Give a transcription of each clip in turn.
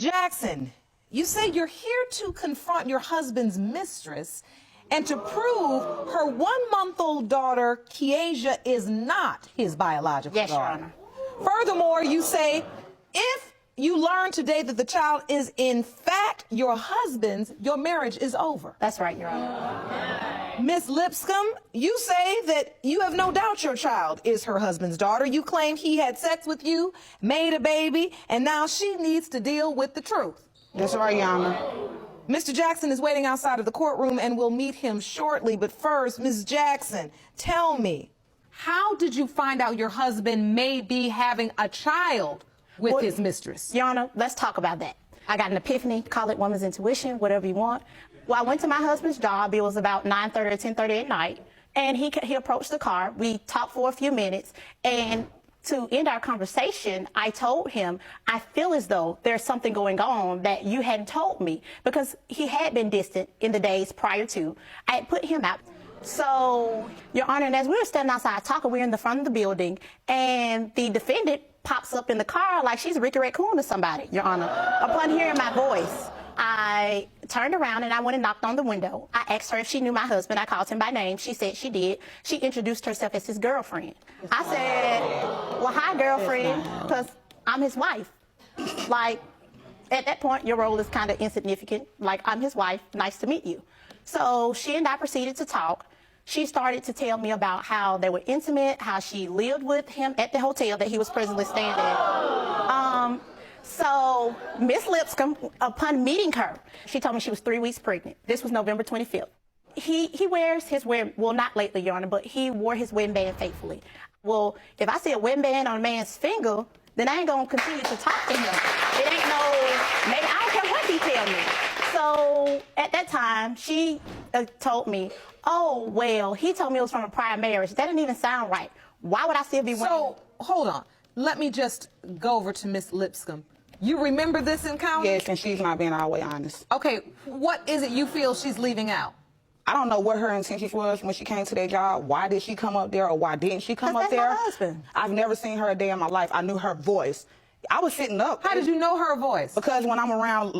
Jackson, you say you're here to confront your husband's mistress and to prove her 1-month-old daughter, Kiesha, is not his biological daughter. Yes, Your Honor. Furthermore, you say if you learn today that the child is in fact your husband's, your marriage is over. That's right, Your Honor. Ms. Lipscomb, you say that you have no doubt your child is her husband's daughter. You claim he had sex with you, made a baby, and now she needs to deal with the truth. That's right, Your Honor. Mr. Jackson is waiting outside of the courtroom and we'll meet him shortly. But first, Ms. Jackson, tell me, how did you find out your husband may be having a child with his mistress? Your Honor, let's talk about that. I got an epiphany, call it woman's intuition, whatever you want. Well, I went to my husband's job. It was about 9:30 or 10:30 at night. And he approached the car. We talked for a few minutes. And to end our conversation, I told him, I feel as though there's something going on that you hadn't told me, because he had been distant in the days prior to. I had put him out. So, Your Honor, and as we were standing outside talking, we were in the front of the building, and the defendant pops up in the car like she's Ricky Raccoon or somebody, Your Honor. Upon hearing my voice, I turned around and I went and knocked on the window. I asked her if she knew my husband. I called him by name. She said she did. She introduced herself as his girlfriend. I said, well, hi, girlfriend, because I'm his wife. Like, at that point, your role is kind of insignificant. Like, I'm his wife. Nice to meet you. So she and I proceeded to talk. She started to tell me about how they were intimate, how she lived with him at the hotel that he was presently staying at. So Miss Lipscomb, upon meeting her, she told me she was 3 weeks pregnant. This was November 25th. He wears his wedding, well, not lately, Your Honor, but he wore his wedding band faithfully. Well, if I see a wedding band on a man's finger, then I ain't gonna continue to talk to him. It ain't no, maybe I don't care what he tell me. So at that time, she told me, oh, well, he told me it was from a prior marriage. That didn't even sound right. Why would I still be wearing? So, hold on. Let me just go over to Miss Lipscomb. You remember this encounter? Yes, and she's not being all the way honest. Okay, what is it you feel she's leaving out? I don't know what her intentions was when she came to that job. Why did she come up there, or why didn't she come up there? That's my husband. I've never seen her a day in my life. I knew her voice. I was sitting up. How did you know her voice? Because when I'm around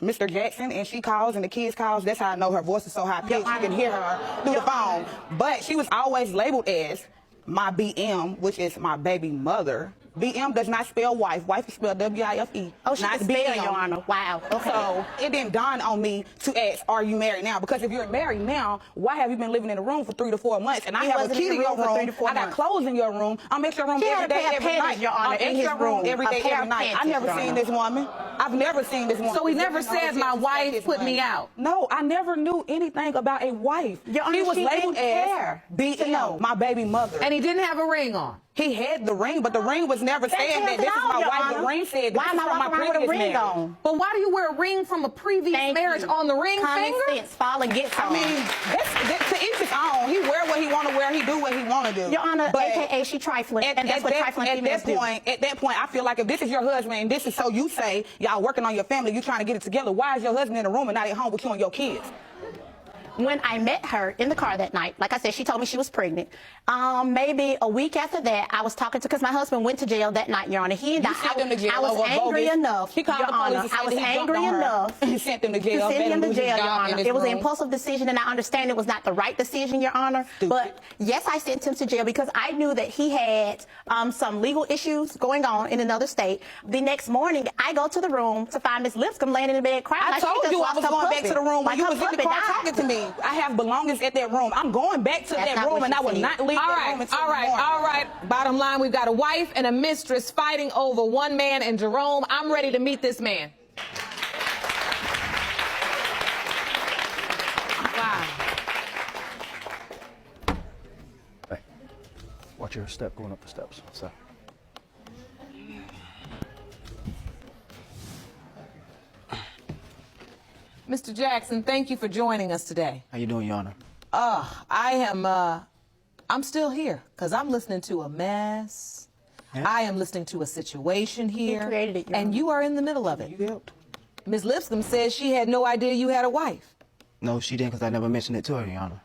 Mr. Jackson and she calls and the kids calls, that's how I know her voice is so high-pitched. I can hear her through the phone. But she was always labeled as my BM, which is my baby mother. BM does not spell wife. Wife is spelled W-I-F-E. Oh, she can spell, Your Honor. Wow. Okay. So it didn't dawn on me to ask, are you married now? Because if you're married now, why have you been living in a room for 3 to 4 months? And I have a key to your room. I got clothes in your room. I'm in your room every day, every night. Your Honor, in his room every day, every night. I've never seen this woman. I've never seen this woman. So he never said my wife put me out? No, I never knew anything about a wife. Your Honor, he was labeled as BM, my baby mother. And he didn't have a ring on? He had the ring, but the ring was never saying that this is my wife. The ring said this is from my previous marriage. But why do you wear a ring from a previous marriage on the ring finger? Common sense, fall and get some. I mean, that's to each his own. He wear what he want to wear. He do what he want to do. Your Honor, but AKA she trifling, and that's what trifling females do. At that point, I feel like if this is your husband and this is so you say y'all working on your family, you trying to get it together, why is your husband in the room and not at home with you and your kids? When I met her in the car that night, like I said, she told me she was pregnant. Maybe a week after that, I was talking to, because my husband went to jail that night, Your Honor. He and I was angry enough, He called Your the police Honor. and said I was he jumped angry on her. enough He sent them to jail. to send him to jail, Your Honor. It was an room. impulsive decision, and I understand it was not the right decision, Your Honor. Stupid. But yes, I sent him to jail because I knew that he had some legal issues going on in another state. The next morning, I go to the room to find Miss Lipscomb laying in the bed crying. I told you I was going back to the room when you was in the car talking to me. I have belongings at that room. I'm going back to that room, and I will not leave that room until tomorrow. All right. Bottom line, we've got a wife and a mistress fighting over one man in Jerome. I'm ready to meet this man. Wow. Hey, watch your step going up the steps. So. Mr. Jackson, thank you for joining us today. How you doing, Your Honor? I'm still here because I'm listening to a mess. Yeah. I am listening to a situation here. You created it, Your and Honor. you are in the middle of it. You helped. Ms. Lipscomb says she had no idea you had a wife. No, she didn't, because I never mentioned it to her, Your Honor.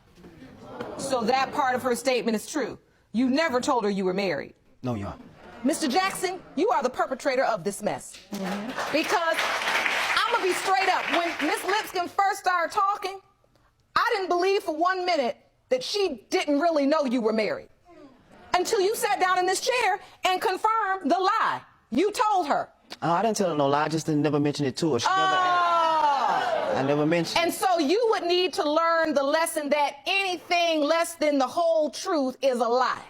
So that part of her statement is true. You never told her you were married. No, Your Honor. Mr. Jackson, you are the perpetrator of this mess. Because I'm gonna be straight up. When Miss Lipscomb first started talking, I didn't believe for 1 minute that she didn't really know you were married. Until you sat down in this chair and confirmed the lie. You told her. I didn't tell her no lie. I just never mentioned it to her. She never asked. I never mentioned And so you would need to learn the lesson that anything less than the whole truth is a lie.